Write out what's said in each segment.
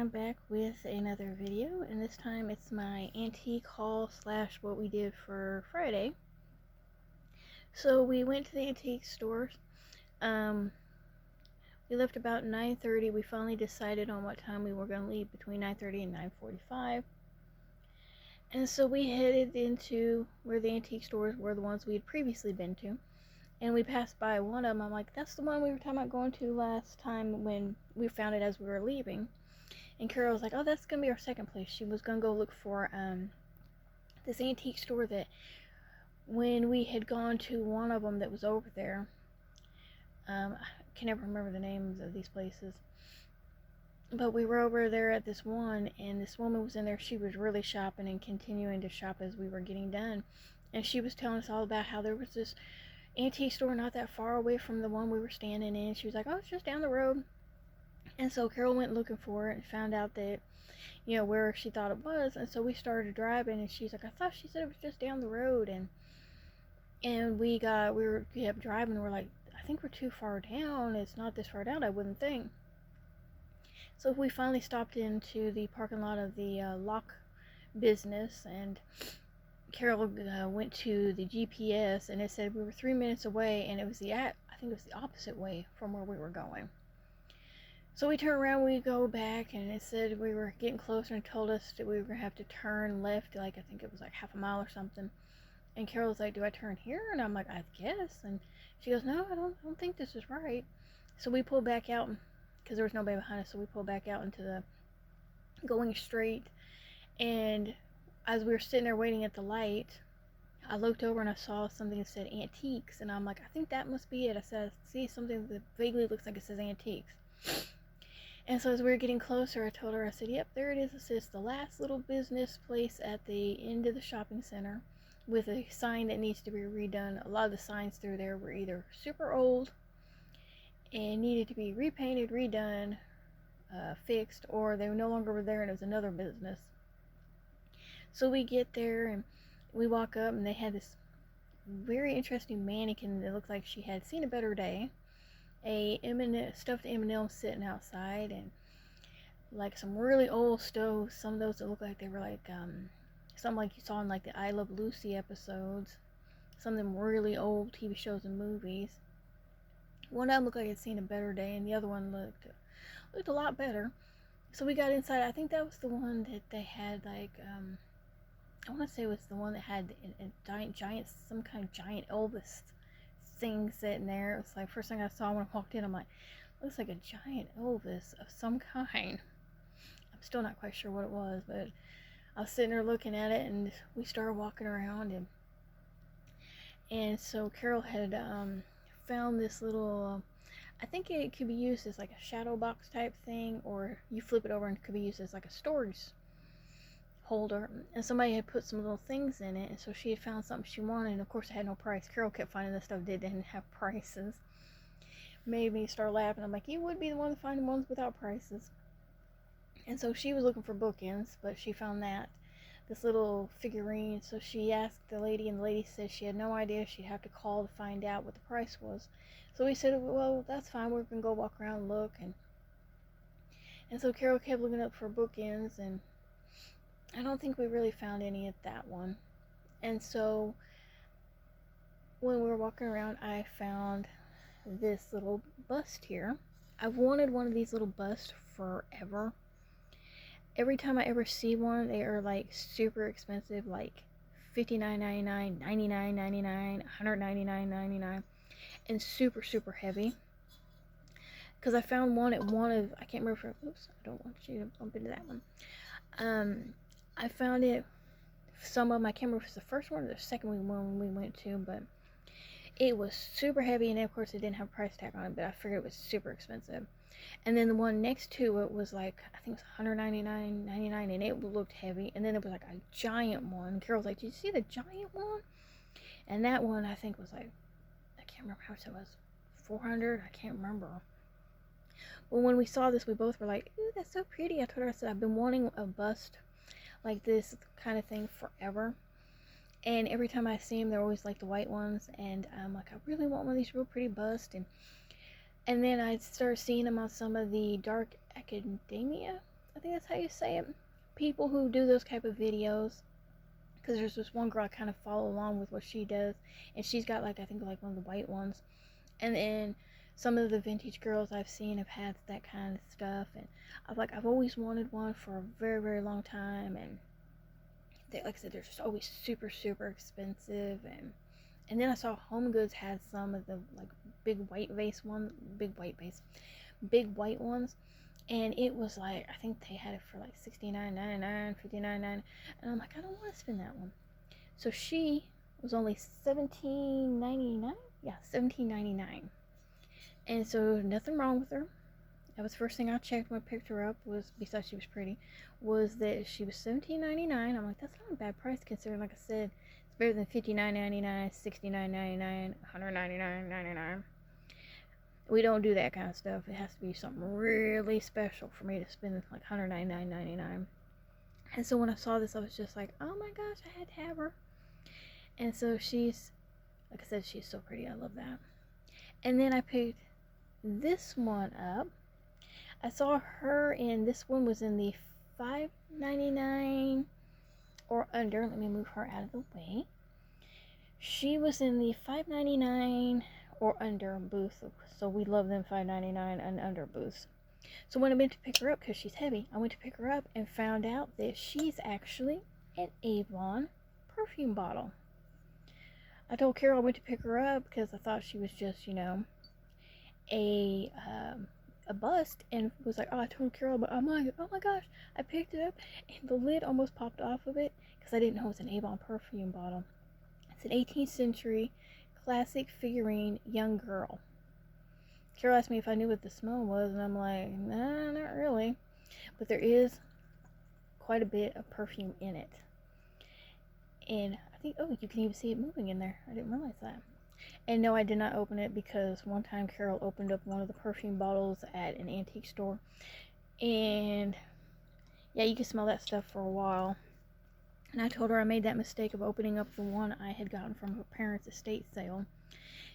I'm back with another video, and this time it's my antique haul slash what we did for Friday. So we went to the antique stores. We left about 9:30. We finally decided on what time we were going to leave, between 9:30 and 9:45. And so we headed into where the antique stores were, the ones we had previously been to. And we passed by one of them. I'm like, that's the one we were talking about going to last time when we found it as we were leaving. And Carol was like, oh, that's going to be our second place. She was going to go look for this antique store that when we had gone to one of them that was over there, I can never remember the names of these places. But we were over there at this one, and this woman was in there. She was really shopping and continuing to shop as we were getting done. And she was telling us all about how there was this antique store not that far away from the one we were standing in. She was like, oh, it's just down the road. And so Carol went looking for it and found out that, where she thought it was. And so we started driving, and she's like, I thought she said it was just down the road. And we kept driving, and we're like, I think we're too far down. It's not this far down, I wouldn't think. So we finally stopped into the parking lot of the lock business, and Carol went to the GPS, and it said we were 3 minutes away, and it was I think it was the opposite way from where we were going. So we turn around, we go back, and it said we were getting closer and told us that we were going to have to turn left, I think it was like half a mile or something. And Carol was like, do I turn here? And I'm like, I guess. And she goes, no, I don't think this is right. So we pulled back out, because there was nobody behind us, so we pulled back out into the going straight. And as we were sitting there waiting at the light, I looked over and I saw something that said antiques, and I'm like, I think that must be it. I said, I see something that vaguely looks like it says antiques. And so as we were getting closer, I told her, I said, yep, there it is. It says the last little business place at the end of the shopping center with a sign that needs to be redone. A lot of the signs through there were either super old and needed to be repainted, redone, fixed, or they no longer were there and it was another business. So we get there and we walk up, and they had this very interesting mannequin that looked like she had seen a better day. A stuffed M&M sitting outside, and like some really old stoves, some of those that look like they were like something like you saw in like the I Love Lucy episodes, some of them really old TV shows and movies. One of them looked like it had seen a better day, and the other one looked a lot better. So we got inside. I think that was the one that they had like I want to say it was the one that had a giant some kind of giant Elvis thing sitting there. It was like first thing I saw when I walked in. I'm like, looks like a giant Elvis of some kind. I'm still not quite sure what it was, but I was sitting there looking at it, and we started walking around, and so Carol had found this little I think it could be used as like a shadow box type thing, or you flip it over and it could be used as like a storage holder, and somebody had put some little things in it, and so she had found something she wanted, and of course it had no price. Carol kept finding this stuff didn't have prices. Made me start laughing. I'm like, you would be the one to find the ones without prices. And so she was looking for bookends, but she found this little figurine. So she asked the lady, and the lady said she had no idea. She'd have to call to find out what the price was. So we said, well, that's fine, we're gonna go walk around and look. And so Carol kept looking up for bookends, and I don't think we really found any at that one. And so when we were walking around, I found this little bust here. I've wanted one of these little busts forever. Every time I ever see one, they are like super expensive, like $59.99, $99.99, $199.99, and super, super heavy. Because I found one at one of, I can't remember, oops, I don't want you to bump into that one. I found it, some of them, I can't remember if it was the first one or the second one we went to, but it was super heavy, and of course it didn't have a price tag on it, but I figured it was super expensive. And then the one next to it was like, I think it was $199.99, and it looked heavy. And then it was like a giant one. Carol's like, did you see the giant one? And that one I think was like, I can't remember how much it was, $400, I can't remember. But when we saw this, we both were like, ooh, that's so pretty. I told her, I said, I've been wanting a bust like this kind of thing forever, and every time I see them, they're always like the white ones, and I'm like, I really want one of these real pretty busts. And then I started seeing them on some of the dark academia I think that's how you say it. People who do those type of videos, because there's this one girl I kind of follow along with what she does, and she's got like, I think like one of the white ones, and then some of the vintage girls I've seen have had that kind of stuff, and I've always wanted one for a very, very long time, and they, like I said, they're just always super, super expensive. And then I saw Home Goods had some of the like big white ones, and it was like, I think they had it for like $69.99, $59.99, and I'm like, I don't want to spend that one. So she was only $17.99. Yeah, $17.99. And so nothing wrong with her. That was the first thing I checked when I picked her up, was, besides she was pretty, was that she was $17.99. I'm like, that's not a bad price considering, like I said, it's better than $59.99, $69.99, $199.99. We don't do that kind of stuff. It has to be something really special for me to spend like $199.99. And so when I saw this, I was just like, oh my gosh, I had to have her. And so she's, like I said, she's so pretty. I love that. And then I picked this one up. I saw her in, this one was in the $5.99 or under. Let me move her out of the way. She was in the $5.99 or under booth, so we love them $5.99 and under booths. So when I went to pick her up, because she's heavy, I went to pick her up and found out that she's actually an Avon perfume bottle. I told Carol I went to pick her up because I thought she was just, you know, a bust, and was like, oh, I told Carol, but I'm like, oh my gosh, I picked it up and the lid almost popped off of it because I didn't know it was an Avon perfume bottle. It's an 18th century classic figurine young girl. Carol asked me if I knew what the smell was, and I'm like, nah, not really, but there is quite a bit of perfume in it. And I think, oh, you can even see it moving in there. I didn't realize that. And no, I did not open it, because one time Carol opened up one of the perfume bottles at an antique store, and yeah, you can smell that stuff for a while. And I told her I made that mistake of opening up the one I had gotten from her parents' estate sale.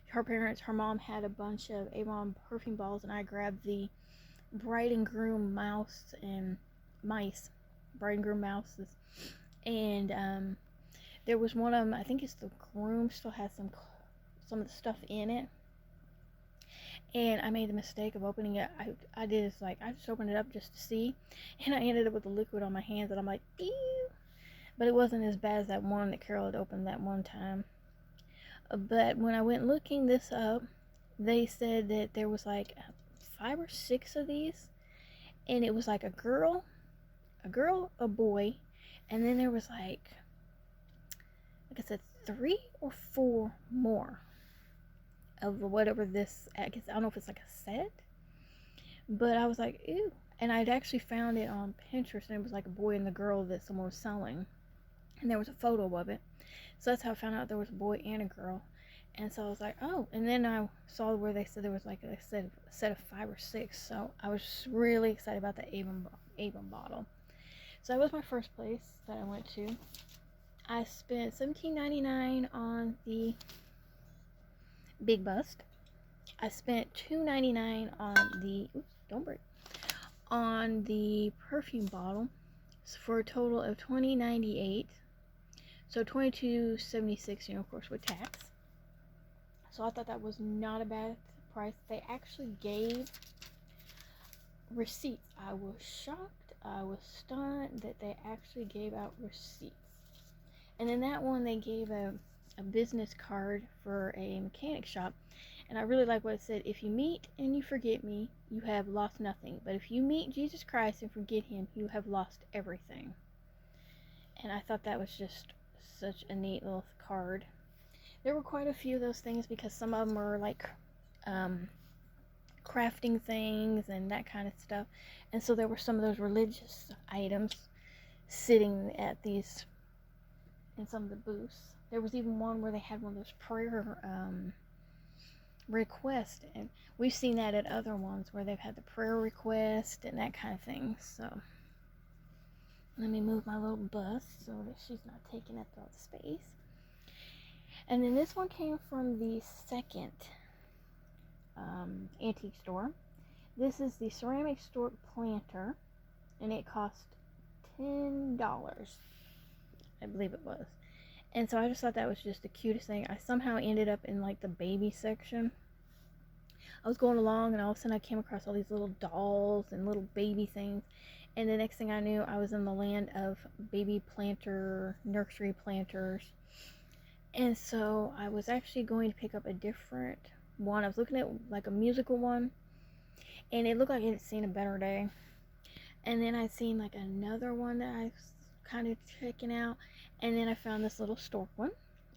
Her mom had a bunch of Avon perfume bottles, and I grabbed the bride and groom mice, bride and groom mouses, and there was one of them, I think it's the groom, still has some of the stuff in it, and I made the mistake of opening it. I did, it's like, I just opened it up just to see, and I ended up with the liquid on my hands, and I'm like, ew. But it wasn't as bad as that one that Carol had opened that one time. But when I went looking this up, they said that there was like 5 or 6 of these, and it was like a girl, a boy, and then there was like I said, 3 or 4 more of whatever this, I guess, I don't know if it's like a set, but I was like, ew. And I'd actually found it on Pinterest, and it was like a boy and the girl that someone was selling, and there was a photo of it. So that's how I found out there was a boy and a girl. And so I was like, oh. And then I saw where they said there was, like I said, a set of 5 or 6. So I was really excited about the Avon bottle. So that was my first place that I went to. I spent $17.99 on the big bust. I spent $2.99 on the, oops, don't break, on the perfume bottle, for a total of $20.98. So $22.76, you know, of course, with tax. So I thought that was not a bad price. They actually gave receipts. I was shocked. I was stunned that they actually gave out receipts. And in that one, they gave a business card for a mechanic shop. And I really like what it said. If you meet and you forget me, you have lost nothing. But if you meet Jesus Christ and forget him, you have lost everything. And I thought that was just such a neat little card. There were quite a few of those things, because some of them were like crafting things and that kind of stuff. And so there were some of those religious items sitting at these, in some of the booths. There was even one where they had one of those prayer requests, and we've seen that at other ones where they've had the prayer request and that kind of thing. So let me move my little bus so that she's not taking up all the space. And then this one came from the second antique store. This is the ceramic stork planter, and it cost $10, I believe it was. And so I just thought that was just the cutest thing. I somehow ended up in like the baby section. I was going along and all of a sudden I came across all these little dolls and little baby things. And the next thing I knew, I was in the land of baby planter, nursery planters. And so I was actually going to pick up a different one. I was looking at like a musical one, and it looked like it had seen a better day. And then I'd seen like another one that I was kind of checking out, and then I found this little stork one.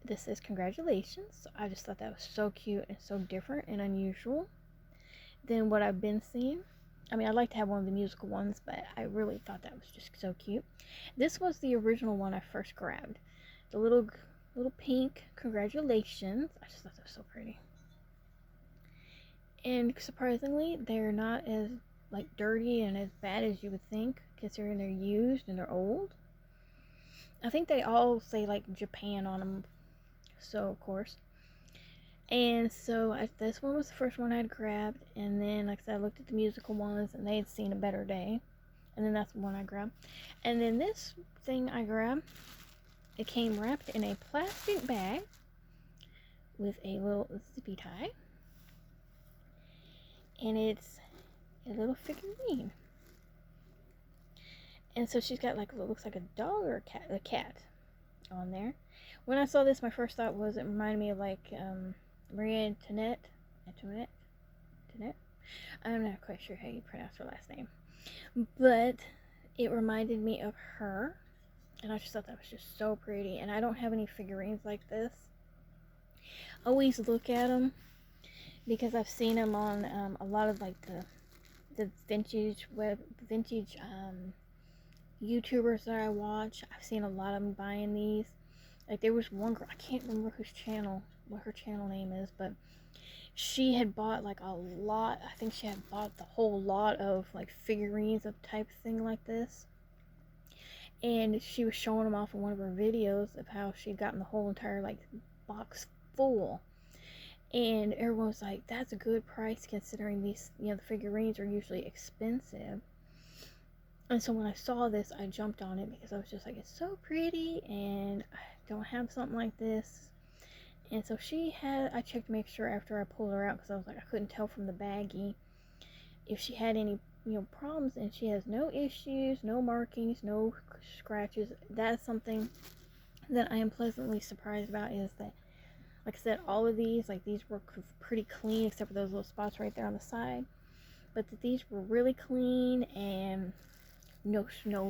This says congratulations. So I just thought that was so cute and so different and unusual than what I've been seeing. I mean, I'd like to have one of the musical ones, but I really thought that was just so cute. This was the original one I first grabbed. The little pink congratulations. I just thought that was so pretty. And surprisingly, they're not as like dirty and as bad as you would think, considering they're used and they're old. I think they all say like Japan on them, so of course. And so this one was the first one I'd grabbed, and then like I said, I looked at the musical ones and they had seen a better day, and then that's the one I grabbed. And then this thing I grabbed, it came wrapped in a plastic bag with a little zippy tie, and it's a little figurine. And so she's got like what looks like a dog or a cat on there. When I saw this, my first thought was it reminded me of like Marie Antoinette. I'm not quite sure how you pronounce her last name, but it reminded me of her, and I just thought that was just so pretty. And I don't have any figurines like this. I always look at them because I've seen them on a lot of like the vintage YouTubers that I watch. I've seen a lot of them buying these. Like there was one girl, I can't remember what her channel name is, but she had bought like a lot. I think she had bought the whole lot of like figurines of type thing like this, and she was showing them off in one of her videos of how she'd gotten the whole entire like box full. And everyone was like, that's a good price considering these, the figurines are usually expensive. And so when I saw this, I jumped on it because I was just like, it's so pretty and I don't have something like this. And so I checked to make sure after I pulled her out, because I was like, I couldn't tell from the baggie if she had any, problems, and she has no issues, no markings, no scratches. That's something that I am pleasantly surprised about, is that, like I said, all of these, like these were pretty clean except for those little spots right there on the side. But these were really clean and no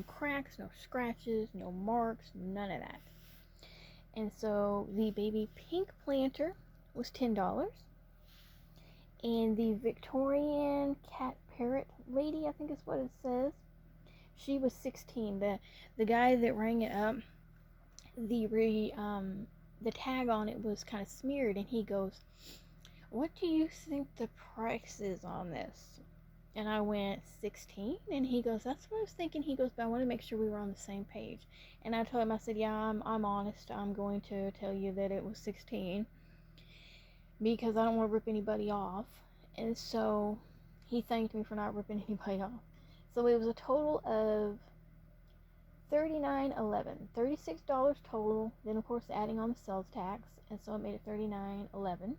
cracks, no scratches, no marks, none of that. And so the baby pink planter was $10. And the Victorian cat parrot lady, I think is what it says, she was $16. The guy that rang it up, the tag on it was kind of smeared, and he goes, what do you think the price is on this? And I went, 16? And he goes, that's what I was thinking. He goes, but I want to make sure we were on the same page. And I told him, I said, yeah, I'm honest. I'm going to tell you that it was 16 because I don't want to rip anybody off. And so he thanked me for not ripping anybody off. So it was a total of $39.11, $36 total. Then of course adding on the sales tax, and so it made it $39.11.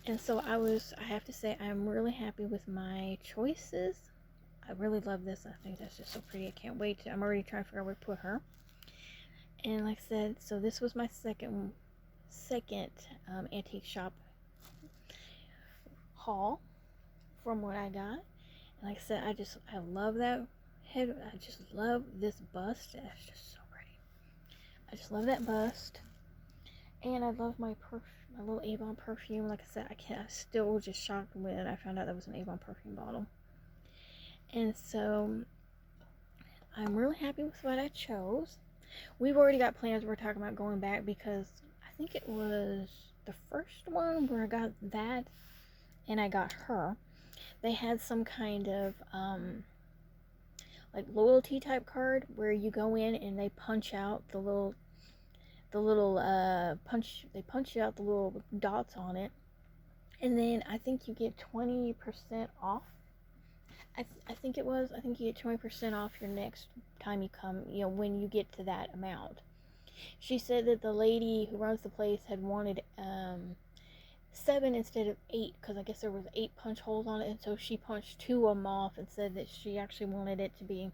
And so I have to say, I'm really happy with my choices. I really love this. I think that's just so pretty. I can't wait I'm already trying to figure out where to put her. And like I said, so this was my second antique shop haul from what I got. And like I said, I love that head. I just love this bust. That's just so pretty. I just love that bust. And I love my little Avon perfume. Like I said, I still was just shocked when I found out that was an Avon perfume bottle. And so I'm really happy with what I chose. We've already got plans. We're talking about going back because I think it was the first one where I got that and I got her. They had some kind of like loyalty type card where you go in and they punch out the little punch out the little dots on it, and then I think you get 20% off I think it was. I think you get 20% off your next time you come, when you get to that amount. She said that the lady who runs the place had wanted 7 instead of 8, because I guess there was 8 punch holes on it, and so she punched 2 of them off and said that she actually wanted it to be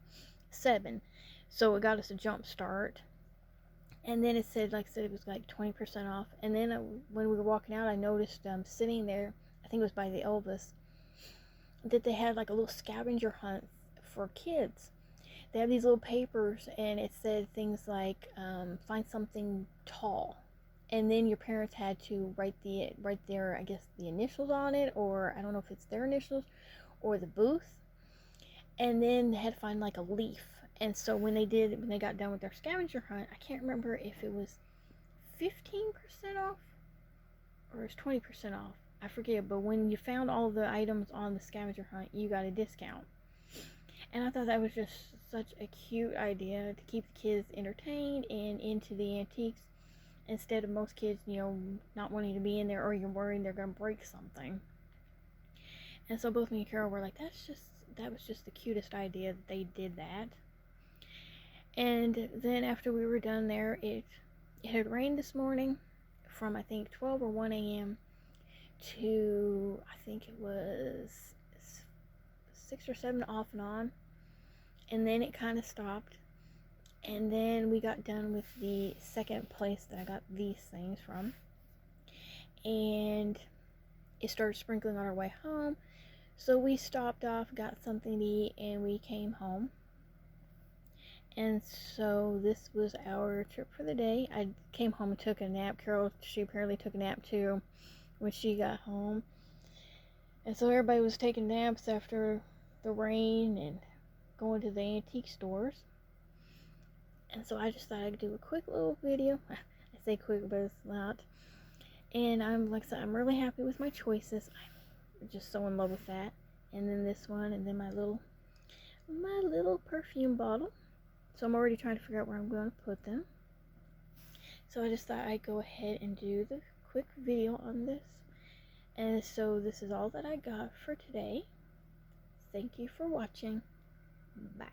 7. So it got us a jump start. And then it said, like I said, it was like 20% off. And then when we were walking out, I noticed sitting there, I think it was by the Elvis, that they had like a little scavenger hunt for kids. They have these little papers, and it said things like find something tall, and then your parents had to write their, I guess, the initials on it, or I don't know if it's their initials or the booth, and then they had to find like a leaf. And so when they got done with their scavenger hunt, I can't remember if it was 15% off or it was 20% off. I forget, but when you found all the items on the scavenger hunt, you got a discount. And I thought that was just such a cute idea to keep the kids entertained and into the antiques, instead of most kids, not wanting to be in there, or you're worried they're going to break something. And so both me and Carol were like, that was just the cutest idea that they did that. And then after we were done there, it had rained this morning from I think 12 or 1 a.m. to I think it was 6 or 7 off and on. And then it kind of stopped. And then we got done with the second place that I got these things from. And it started sprinkling on our way home. So we stopped off, got something to eat, and we came home. And so this was our trip for the day. I came home and took a nap. Carol, she apparently took a nap too when she got home. And so everybody was taking naps after the rain and going to the antique stores. And so I just thought I'd do a quick little video. I say quick, but it's not. And I'm really happy with my choices. I'm just so in love with that. And then this one, and then my little perfume bottle. So I'm already trying to figure out where I'm going to put them. So I just thought I'd go ahead and do the quick video on this. And so this is all that I got for today. Thank you for watching. Bye.